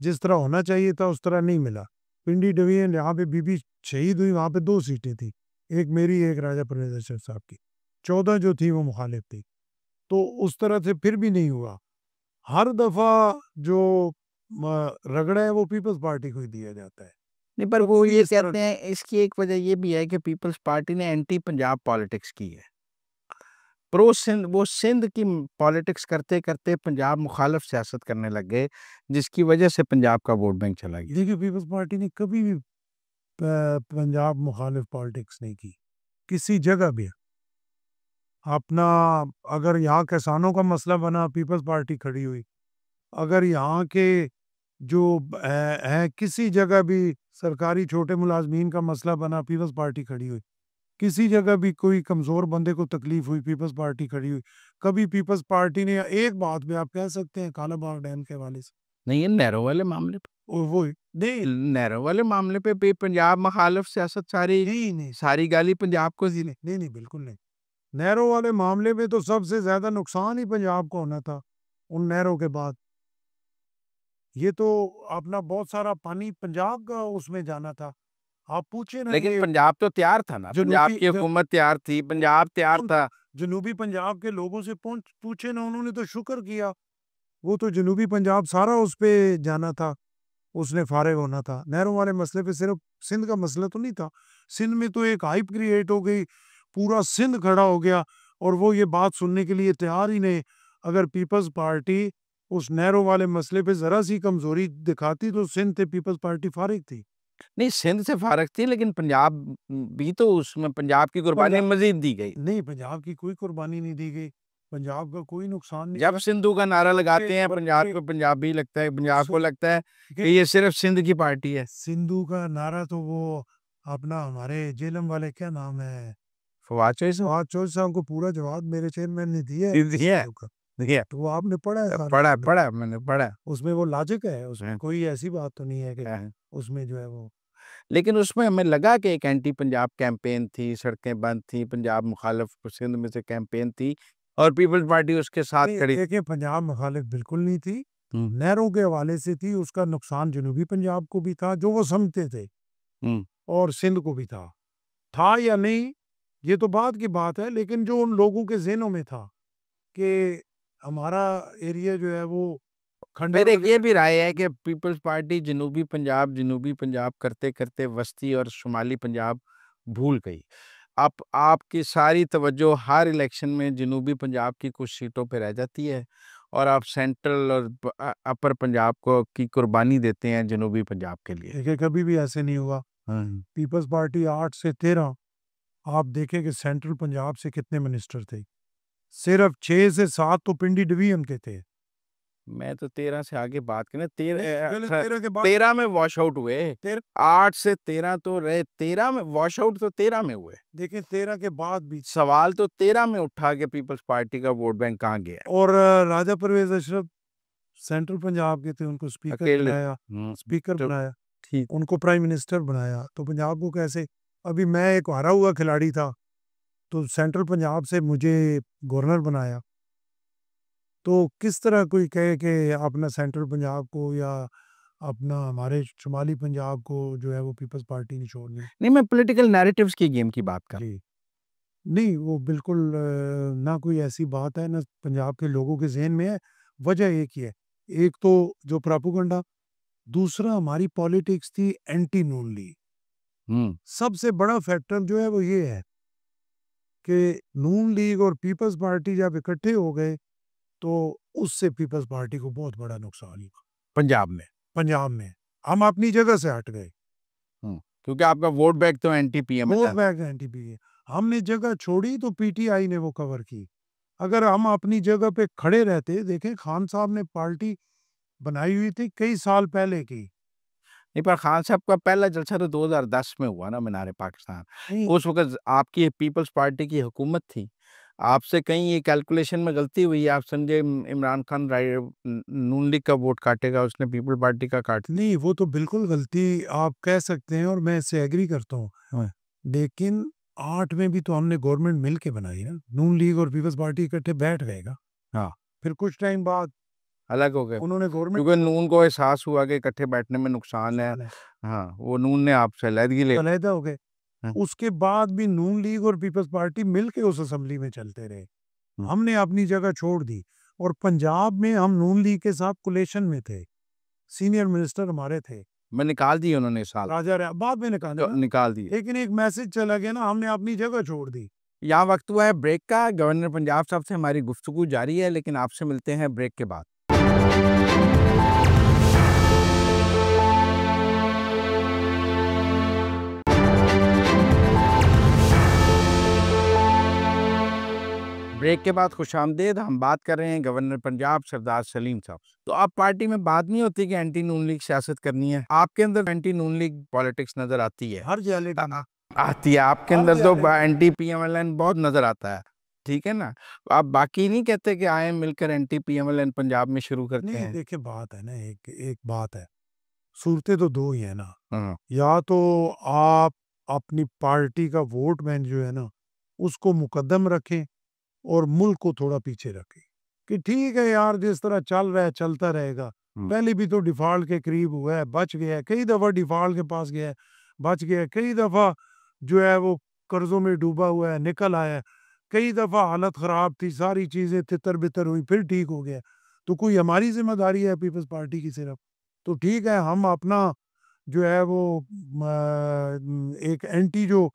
जिस तरह होना चाहिए था उस तरह नहीं मिला। पिंडी डिवीजन यहाँ पे बीबी शहीद हुई, वहाँ पे 2 सीटें थी, एक मेरी एक राजा परवेज अशरफ साहब की, 14 जो थी वो मुखालिफ थी। तो उस तरह से फिर भी नहीं हुआ। हर दफा जो रगड़ा है वो पीपल्स पार्टी को ही दिया जाता है। नहीं, पर वो कभी ये इस तरह कहते हैं इसकी एक वजह ये भी है कि पीपल्स पार्टी ने एंटी पंजाब पॉलिटिक्स की है। प्रो सिंध, वो सिंध की पॉलिटिक्स करते करते पंजाब मुखालिफ सियासत करने लग गए, जिसकी वजह से पंजाब का वोट बैंक चला गया। देखिए, पीपल्स पार्टी ने कभी भी पंजाब मुखालिफ पॉलिटिक्स नहीं की, किसी जगह भी। अपना अगर यहाँ किसानों का मसला बना, पीपल्स पार्टी खड़ी हुई। अगर यहाँ के जो है किसी जगह भी सरकारी छोटे मुलाजमीन का मसला बना, पीपल्स पार्टी खड़ी हुई। किसी जगह भी कोई कमज़ोर बंदे को तकलीफ हुई, पीपल्स पार्टी खड़ी हुई। कभी पीपल्स पार्टी ने एक बात में आप कह सकते हैं कालाबाग डैम के हवाले से, नहीं, ये नेहरू वाले मामले पे, वो नहीं नेहरू वाले मामले पे भी पंजाब मुखालिफ सियासत सारी नहीं नहीं सारी गाली पंजाब को दी। नहीं नहीं, बिल्कुल नहीं। नहरों वाले मामले में तो सबसे ज्यादा नुकसान ही पंजाब को होना था उन नहरों के बाद। ये तो अपना बहुत सारा पानी पंजाब का उसमें जाना था। आप पूछे ना लेकिन ये पंजाब तो तैयार था ना, पंजाब जनूबी की हुकूमत तैयार थी, पंजाब तैयार था। जनूबी पंजाब के लोगों से पूछे ना, उन्होंने तो शुक्र किया। वो तो जनूबी पंजाब सारा उस पे जाना था, उसने फारिग होना था। नहरों वाले मसले पे सिर्फ सिंध का मसला तो नहीं था। सिंध में तो एक हाइप क्रिएट हो गई, पूरा सिंध खड़ा हो गया और वो ये बात सुनने के लिए तैयार ही नहीं। अगर पीपल्स पार्टी उस नहरों वाले मसले पे जरा सी कमजोरी दिखाती तो सिंध से पीपल्स पार्टी फारिग थी। नहीं, सिंध से फारग थी, लेकिन पंजाब भी तो, उसमें पंजाब की कुर्बानी पंजाब मजीद दी गई। नहीं, पंजाब की कोई कुर्बानी नहीं दी गई, पंजाब का कोई नुकसान नहीं जब हुआ। सिंधु का नारा लगाते हैं पंजाब बल्कि को, पंजाबी लगता है, पंजाब को सु- लगता है कि कि ये सिर्फ सिंध की पार्टी है। सिंधु का नारा तो वो अपना हमारे जेलम वाले क्या नाम है, फवाद चौधरी फवाद चौधरी साहब को पूरा जवाब मेरे चेयरमैन ने दिया है साहब दी है, सिंधु का। दी है। तो वो आपने पढ़ा है सारा पढ़ा मामला? पढ़ा मैंने पढ़ा उसमें वो लॉजिक है, उसमें है, कोई ऐसी बात तो नहीं है कि है। उसमें जो है वो लेकिन उसमें हमें लगा कि एक एंटी पंजाब कैंपेन थी, सड़कें बंद थी, पंजाब मुखालिफ सिंध में से कैंपेन थी, और पीपल्स पार्टी उसके साथ नहीं। खड़ी। देखिए, पंजाब मुखालिफ बिल्कुल नहीं थी, हम्म, नहरों के हवाले से थी। उसका नुकसान जनूबी पंजाब को भी था जो वो समझते थे, हम्म। और सिंध को भी था या नहीं ये तो बाद की बात है, लेकिन जो उन लोगों के ज़हनों में था कि हमारा एरिया जो है वो खंडर फिर एक ये वगैरह। भी राय है कि पीपल्स पार्टी जनूबी पंजाब करते करते वस्ती और शुमाली पंजाब भूल गई। अब आपकी सारी तवज्जो हर इलेक्शन में जनूबी पंजाब की कुछ सीटों पे रह जाती है, और आप सेंट्रल और अपर पंजाब को की कुर्बानी देते हैं जनूबी पंजाब के लिए। देखिए, कभी भी ऐसे नहीं हुआ। हम्म। पीपल्स पार्टी 8 से 13, आप देखें कि सेंट्रल पंजाब से कितने मिनिस्टर थे, सिर्फ 6 से 7 तो पिंडी डिवीजन के थे। मैं तो 13 से आगे बात करें, पहले 13 के बाद 13 में वॉश आउट हुए। 13 8 से 13 तो रहे, 13 में वॉश आउट तो 13 में हुए। देखिए, 13 के बाद भी। सवाल तो 13 में उठा कि पीपल्स पार्टी का वोट बैंक कहाँ गया है। और राजा परवेज अशरफ सेंट्रल पंजाब के थे, उनको स्पीकर अकेले। बनाया, स्पीकर तो बनाया, ठीक। उनको प्राइम मिनिस्टर बनाया। तो पंजाब को कैसे? अभी मैं एक हारा हुआ खिलाड़ी था, तो सेंट्रल पंजाब से मुझे गवर्नर बनाया। तो किस तरह कोई कहे कि अपना सेंट्रल पंजाब को या अपना हमारे शुमाली पंजाब को जो है वो पीपल्स पार्टी ने छोड़नी? नहीं, मैं पॉलिटिकल नैरेटिव्स की गेम की बात कर। जी नहीं, वो बिल्कुल ना कोई ऐसी बात है, ना पंजाब के लोगों के जहन में है। वजह एक ही है, एक तो जो प्रोपेगेंडा, दूसरा हमारी पॉलिटिक्स थी एंटी नून लीग। हम्म। सबसे बड़ा फैक्टर जो है वो ये है कि नून लीग और पीपल्स पार्टी जब इकट्ठे हो गए तो उससे पीपल्स पार्टी को बहुत बड़ा नुकसान हुआ पंजाब में। पंजाब में। हम अपनी जगह से हट गए, क्योंकि आपका वोट बैंक तो एंटी पीएम वोट था। बैंक एनटीपी है। हमने जगह छोड़ी तो पीटीआई ने वो कवर की। अगर हम अपनी जगह पे खड़े रहते, देखें खान साहब ने पार्टी बनाई हुई थी कई साल पहले की। नहीं, पर खान साहब का पहला जलसा तो 2010 में हुआ ना, मीनार पाकिस्तान। नहीं उस वक्त आपकी पीपल्स पार्टी की हुकूमत थी। आपसे कहीं ये कैलकुलेशन में गलती हुई है। आप समझे इमरान खान नून लीग का वोट काटेगा, उसने पीपल पार्टी का काट। नहीं, वो तो बिल्कुल गलती आप कह सकते हैं और मैं इससे एग्री करता हूँ। हाँ। लेकिन 8 में भी तो हमने गवर्नमेंट मिल के बनाई ना, नून लीग और पीपल्स पार्टी इकट्ठे बैठ गएगा। हाँ। फिर कुछ टाइम बाद अलग हो गए, उन्होंने गवर्नमेंट क्योंकि नून को एहसास हुआ कि इकट्ठे बैठने में नुकसान है। हाँ, वो नून ने आपसे अलहदगी ले अलहदा हो गए। हाँ। उसके बाद भी नून लीग और पीपल्स पार्टी मिलके उस असेंबली में चलते रहे। हमने अपनी जगह छोड़ दी और पंजाब में हम नून लीग के साथ कोलेशन में थे, सीनियर मिनिस्टर हमारे थे। मैं निकाल दी उन्होंने साल, राजा बाद में निकाले ना, निकाल दी। लेकिन एक मैसेज चला गया ना, हमने अपनी जगह छोड़ दी। यहाँ वक्त हुआ है ब्रेक का। गवर्नर पंजाब साहब से हमारी गुफ्तगू जारी है, लेकिन आपसे मिलते हैं ब्रेक के बाद। ब्रेक के बाद खुशामदीद। हम बात कर रहे हैं गवर्नर पंजाब सरदार सलीम साहब। तो अब पार्टी में बात नहीं होती कि एंटी नून लीग सियासत करनी है, आपके अंदर एंटी नून लीग पॉलिटिक्स नजर आती है? हर जाले आती है आपके अंदर, तो एंटी पीएमएलएन बहुत नजर आता है, ठीक है ना? आप बाकी नहीं कहते कि आए मिलकर एंटी पीएमएलएन पंजाब में शुरू करते हैं? देखिए बात है ना, एक बात है, सूरतें तो दो ही है ना। हाँ, या तो आप अपनी पार्टी का वोट बैंक जो है ना उसको मुकद्दम रखें और मुल्क को थोड़ा पीछे रखें कि ठीक है यार, जिस तरह चल रहा है चलता रहेगा। पहले भी तो डिफॉल्ट के करीब हुआ है, बच गया है, कई दफा डिफॉल्ट के पास गया है, बच गया है, कई दफा जो है वो कर्जों में डूबा हुआ है, निकल आया है, कई दफा हालत खराब थी, सारी चीजें तितर बितर हुई, फिर ठीक हो गया। तो कोई हमारी जिम्मेदारी है पीपल्स पार्टी की सिर्फ? तो ठीक है, हम अपना जो है वो एक एंटी जो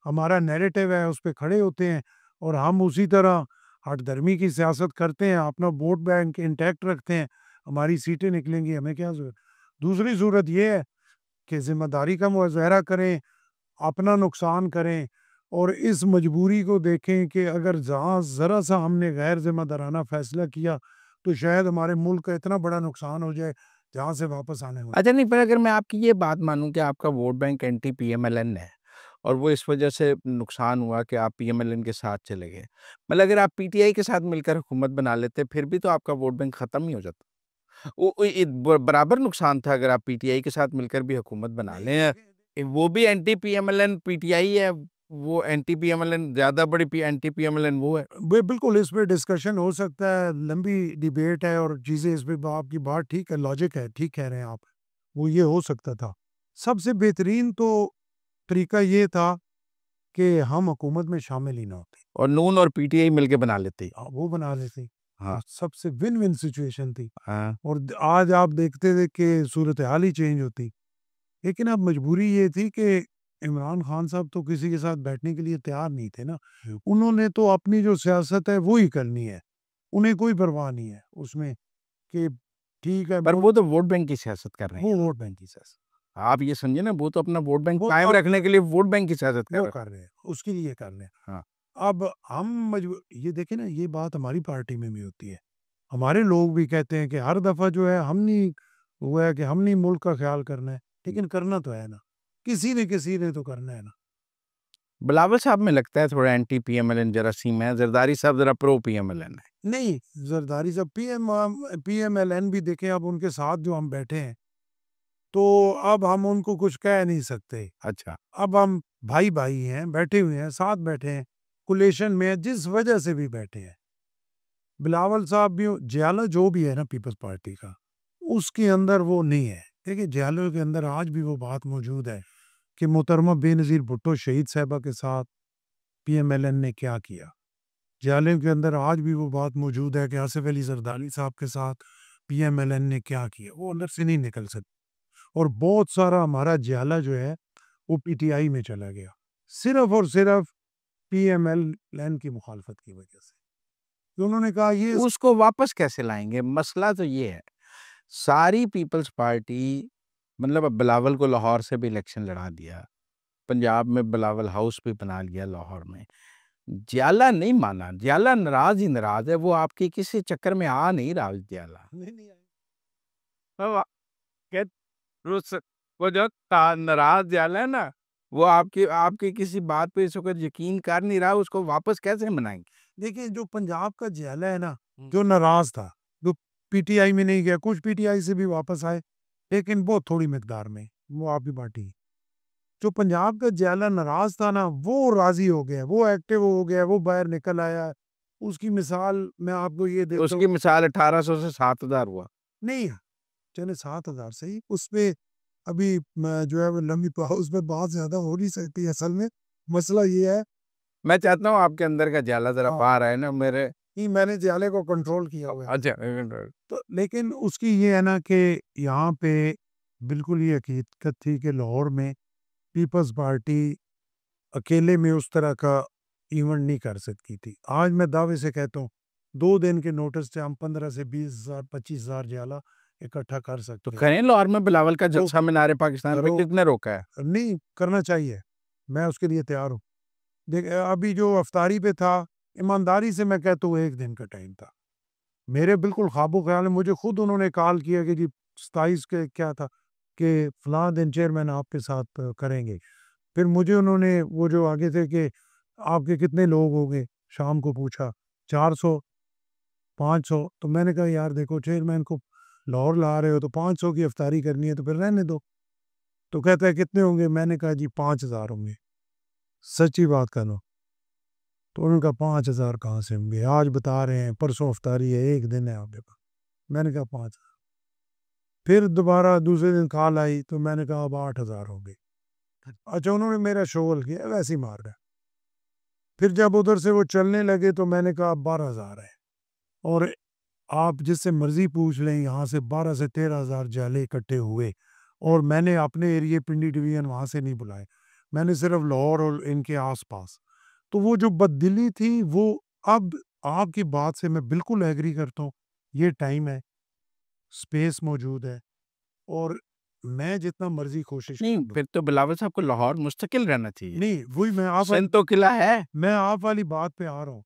हमारा नैरेटिव है उस पर खड़े होते हैं और हम उसी तरह हठधर्मी की सियासत करते हैं, अपना वोट बैंक इंटैक्ट रखते हैं, हमारी सीटें निकलेंगी, हमें क्या जरूरत। दूसरी सूरत ये है कि जिम्मेदारी का मुजाहरा करें, अपना नुकसान करें और इस मजबूरी को देखें कि अगर जहाँ ज़रा सा हमने गैर जिम्मेदाराना फैसला किया तो शायद हमारे मुल्क का इतना बड़ा नुकसान हो जाए जहाँ से वापस आने हो। अच्छा, नहीं, पर अगर मैं आपकी ये बात मानूं कि आपका वोट बैंक एंटी पीएमएलएन है और वो इस वजह से नुकसान हुआ कि आप पीएमएलएन के साथ चले गए, मतलब अगर आप पीटीआई के साथ मिलकर हुकूमत बना लेते फिर भी तो आपका वोट बैंक खत्म ही हो जाता। बराबर नुकसान था अगर आप पीटीआई के साथ मिलकर भी हुकूमत बना लें। वो भी एंटी पीएमएलएन पीटीआई है, वो एंटी पीएमएलएन ज्यादा बड़ी एंटी पीएमएलएन वो है। बिल्कुल इस पे डिस्कशन हो सकता है, लंबी डिबेट है और चीज़ें इस पे आपकी बात ठीक है, लॉजिक है, ठीक कह रहे हैं आप, वो ये हो सकता था। सबसे बेहतरीन तो तरीका ये था कि हम हुकूमत में शामिल ही ना होते और नून और पीटीआई मिलके बना लेते। वो बना लेते। हाँ, सबसे विन विन सिचुएशन थी हाँ। और आज आप देखते थे कि सूरत हाल ही चेंज होती। लेकिन अब मजबूरी ये थी कि इमरान खान साहब तो किसी के साथ बैठने के लिए तैयार नहीं थे ना। उन्होंने तो अपनी जो सियासत है वो ही करनी है, उन्हें कोई परवाह नहीं है उसमें कि ठीक है पर वो तो वोट बैंक की सियासत कर रहे हैं। वो वोट बैंक की सियासत आप ये समझे ना, वो तो अपना वोट बैंक वो कायम तो रखने के लिए वोट बैंक की सियासत कर वो रहे हैं। कर रहे हैं, उसके लिए कर रहे हैं। हाँ। अब हम मजबूर, ये देखें ना, ये बात हमारी पार्टी में भी होती है। हमारे लोग भी कहते हैं कि हर दफा जो है हम नहीं हुआ है कि हम नहीं मुल्क का ख्याल करना है, लेकिन करना तो है ना, किसी ने तो करना है ना। बिलावल साहब में लगता है थोड़ा एंटी पीएमएलएन जरासीम है, जरदारी साहब जरा प्रो पीएमएलएन है। नहीं, जरदारी साहब पीएमएलएन भी देखें, अब उनके साथ जो हम बैठे हैं तो अब हम उनको कुछ कह नहीं सकते। अच्छा, अब हम भाई भाई हैं, बैठे हुए हैं, साथ बैठे हैं, कोलेशन में है, जिस वजह से भी बैठे हैं। बिलावल साहब भी, जियाला जो भी है ना पीपल्स पार्टी का, उसके अंदर वो नहीं है। देखिए जियाला के अंदर आज भी वो बात मौजूद है कि मोहतरमा बेनज़ीर भुट्टो शहीद साहबा के साथ पीएमएलएन ने क्या किया। जियाले के अंदर आज भी वो बात मौजूद है कि आसिफ अली जरदारी साहब के साथ पीएमएलएन ने क्या किया, वो अंदर से नहीं निकल सकती। और बहुत सारा हमारा जियाला जो है वो पीटीआई में चला गया, सिर्फ और सिर्फ पीएमएलएन की मुखालफत की वजह से। तो उन्होंने कहा ये उसको वापस कैसे लाएंगे? मसला तो ये है, सारी पीपल्स पार्टी, मतलब अब बिलावल को लाहौर से भी इलेक्शन लड़ा दिया, पंजाब में बिलावल हाउस भी बना लिया लाहौर में। जियाला नहीं माना, जियाला नाराज ही नाराज है, वो आपके किसी चक्कर में आ नहीं रहा जियाला। नहीं आया। अब क्या- वो जो नाराज जियाला है ना, वो आपकी आपकी किसी बात पे इस वक्त यकीन कर नहीं रहा, उसको वापस कैसे मनाएंगे? देखिए जो पंजाब का जियाला है ना, जो नाराज था, जो पीटीआई में नहीं गया, कुछ पीटीआई से भी वापस आए, लेकिन बहुत थोड़ी मिकदार में, वो आपकी पार्टी। जो पंजाब का जियाला नाराज था ना, वो राजी हो गया, वो एक्टिव हो गया, वो बाहर निकल आया, उसकी मिसाल मैं आपको ये देता उसकी हूँ। मिसाल 1800 से 7000 हुआ। नहीं, चले 7,000 सही, उसपे अभी मैं जो है वो लंबी उसमें बात ज़्यादा हो नहीं सकती असल में। मसला ये है, मैं चाहता हूँ आपके अंदर का ज्याला ज़रा हाँ, बाहर आए ना मेरे। कि मैंने जाले को कंट्रोल किया हुआ है। अच्छा तो लेकिन उसकी ये है ना कि यहाँ पे बिल्कुल ये हकीकत थी कि लाहौर में पीपल्स पार्टी अकेले में उस तरह का इवेंट नहीं कर सकती थी। आज मैं दावे से कहता हूँ 2 दिन के नोटिस से हम 15 से 20,000 25,000 जाला इकट्ठा कर तो सकते हैं। करें लाहौर में बिलावल का तो जलसा मीनार पाकिस्तान पे, करो, किसने रोका है? नहीं करना चाहिए, मैं उसके लिए तैयार हूँ। देख अभी जो अफ्तारी पे था, ईमानदारी से मैं कहता हूँ 1 दिन का टाइम था। मेरे बिल्कुल ख्वाबो-ख़याल में मुझे खुद उन्होंने कॉल किया कि जी 27 के क्या था कि फलाँ दिन चेयरमैन आपके साथ करेंगे। फिर मुझे उन्होंने वो जो आगे थे कि आपके कितने लोग होंगे? शाम को पूछा 400, 500 तो मैंने कहा यार देखो चेयरमैन को लाहौर ला रहे हो तो 500 की इफ्तारी करनी है तो फिर रहने दो। तो कहता है कितने होंगे? मैंने कहा जी 5,000 होंगे। सच्ची बात कर रहा हूँ। तो उन्होंने कहा 5,000 कहाँ से होंगे? आज बता रहे हैं परसों इफ्तारी है, 1 दिन है आपके पास। मैंने कहा 5,000। फिर दोबारा दूसरे दिन कॉल आई तो मैंने कहा अब 8,000 होंगे। अच्छा उन्होंने मेरा शोल किया वैसे ही मार रहा है। फिर जब उधर से वो चलने लगे तो मैंने कहा अब 12,000 है और आप जिससे मर्ज़ी पूछ लें यहाँ से 12 से 13,000 जाले इकट्ठे हुए और मैंने अपने एरिये पिंडी डिवीज़न वहाँ से नहीं बुलाए। मैंने सिर्फ़ लाहौर और इनके आस-पास। तो वो जो बददिली थी वो अब आपकी बात से मैं बिल्कुल एग्री करता हूँ। ये टाइम है, स्पेस मौजूद है और मैं जितना मर्ज़ी कोशिश नहीं, कर लूँ। फिर तो बिलावल साहब को लाहौर मुस्तकिल रहना चाहिए। नहीं, वही सिंध तो किला है। मैं आप वाली बात पे आ रहा हूँ।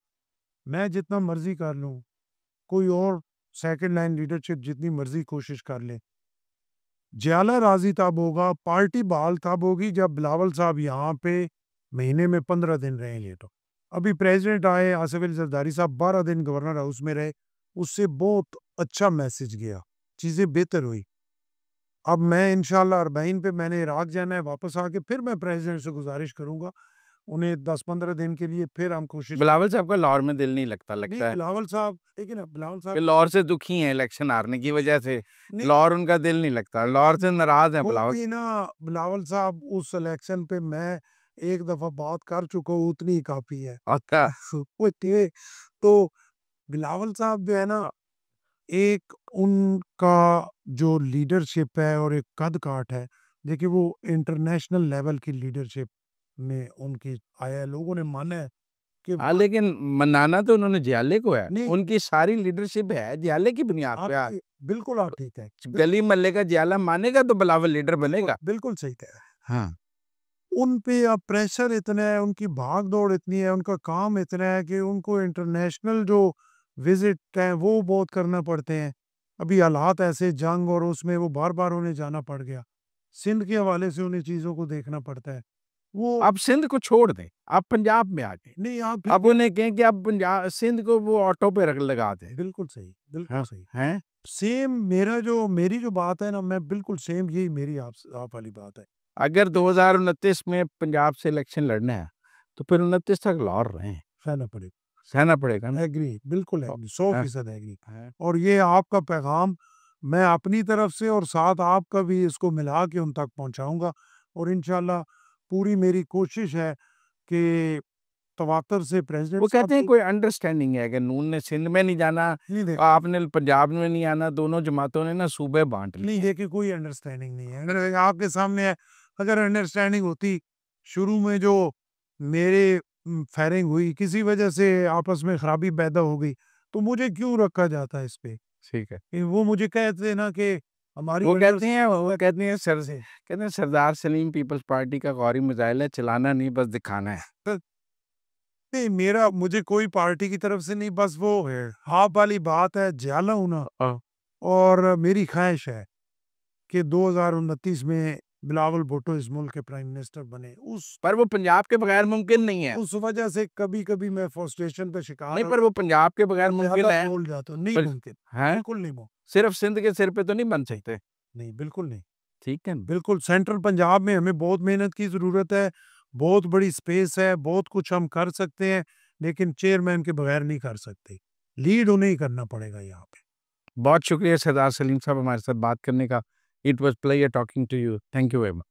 मैं जितना मर्ज़ी कर लूँ, कोई और सेकंड लाइन लीडरशिप जितनी मर्ज़ी कोशिश कर ले। ज्याला राज़ी तब होगा, पार्टी बहाल तब होगी जब बिलावल साहब यहाँ पे महीने में 15 दिन रहेंगे तो। अभी प्रेज़िडेंट आए आसिफ अली ज़रदारी साहब 12 दिन गवर्नर हाउस में रहे, उससे बहुत अच्छा मैसेज गया, चीज़ें बेहतर हुई। अब मैं इंशाअल्लाह अरबईन पे मैंने इराक जाना है, वापस आके फिर मैं प्रेज़िडेंट से गुज़ारिश करूँगा, उन्हें 10-15 दिन के लिए फिर हम कोशिश बिलावल साहब का लाहौर में दिल नहीं लगता, नहीं लगता है बिलावल साहब देखिए ना बिलावल कि साहब लाहौर से दुखी हैं इलेक्शन हारने की वजह से। नहीं लाहौर उनका दिल नहीं लगता, लाहौर से नाराज़ हैं वो बिलावल। भी ना बिलावल साहब उस इलेक्शन पे मैं एक दफ़ा बात कर चुका हूँ, उतनी ही काफ़ी है। अच्छा, वो थे तो बिलावल साहब जो है ना, एक उनका जो लीडरशिप है और एक कद-काठ है, देखिए वो इंटरनेशनल लेवल की लीडरशिप में उनकी आया है। लोगों ने माना है कि हाँ, वाक़ लेकिन मनाना तो उन्होंने जियाले को है। नहीं, उनकी सारी लीडरशिप है जियाले की बुनियाद पे। आप बिल्कुल आप ठीक है। गली मोहल्ले का जियाला मानेगा तो बिलावल लीडर बिल्कुल, बनेगा। बिल्कुल सही कह रहे हैं। हाँ। उन पे अब प्रेशर इतना है, उनकी भाग-दौड़ इतनी है, उनका काम इतना है कि उनको इंटरनेशनल जो विज़िट हैं, वो बहुत करना पड़ते हैं। अभी हालात ऐसे जंग और उसमें वो बार-बार उन्हें जाना पड़ गया। सिंध के हवाले से उन्हें चीज़ों को देखना पड़ता है। वो आप सिंध को छोड़ दें, आप पंजाब में आ गए। नहीं आप अब उन्हें कहें कि आप सिंध को वो ऑटो पे रख लगा दें। बिल्कुल सही, बिल्कुल हाँ, सही। हैं? सेम मेरी जो बात है ना, मैं बिल्कुल सेम यही मेरी आप वाली बात है। अगर 2029 में पंजाब से इलेक्शन लड़ना है, तो फिर 29 तक लाहौर रहें, सहना पड़ेगा। सहना पड़ेगा ना। एग्री, बिल्कुल औ एग्री, हाँ, 100% एग्री। हाँ। और ये आपका पैगाम मैं अपनी तरफ से और साथ आपका भी इसको मिला के उन तक पहुँचाऊँगा और इंशाअल्लाह पूरी मेरी कोशिश है कि तवातर से प्रेज़िडेंट वो साहब कहते हैं की कोई अंडरस्टैंडिंग है कि नून ने सिंध में नहीं जाना, नहीं आपने पंजाब में नहीं आना, दोनों जमातों ने ना सूबे बाँट लिए। नहीं देखिए कोई अंडरस्टैंडिंग नहीं है। अगर आपके सामने है, अगर अंडरस्टैंडिंग होती, शुरू में जो मेरे फायरिंग हुई, किसी वजह से आपस में खराबी पैदा हो गई, तो मुझे क्यों रखा जाता इस पे? ठीक है। वो मुझे कहते ना कि हमारी वो कहती हैं कहते हैं सरदार सलीम पीपल्स पार्टी का गौरी मिसाइल है, चलाना नहीं बस दिखाना है। नहीं मेरा मुझे कोई पार्टी की तरफ से नहीं बस वो है आप वाली बात है ज्याला हूं ना और मेरी ख्वाहिश है कि 2029 में बिलावल भुट्टो इस मुल्क के प्राइम मिनिस्टर बने पर वो पंजाब के बगैर मुमकिन नहीं है। उस वजह से कभी-कभी मैं फ्रस्ट्रेशन पे नहीं, शिकार पर वो पंजाब के बगैर मुमकिन ज़्यादा है। बोल जाता हूँ, नहीं पर मुमकिन, हैं? बिल्कुल नहीं सिर्फ सिंध के सिर पे तो नहीं बन सकते। नहीं, बिल्कुल नहीं। ठीक है ना? बिल्कुल सेंट्रल पंजाब में हमें बहुत मेहनत की ज़रूरत है, बहुत बड़ी स्पेस है, बहुत कुछ हम कर सकते हैं, लेकिन चेयरमैन के बगैर नहीं कर सकते। लीड उन्हें ही करना पड़ेगा यहाँ पे। बहुत शुक्रिया सरदार सलीम साहब हमारे साथ बात करने का। It was pleasure talking to you. Thank you very much.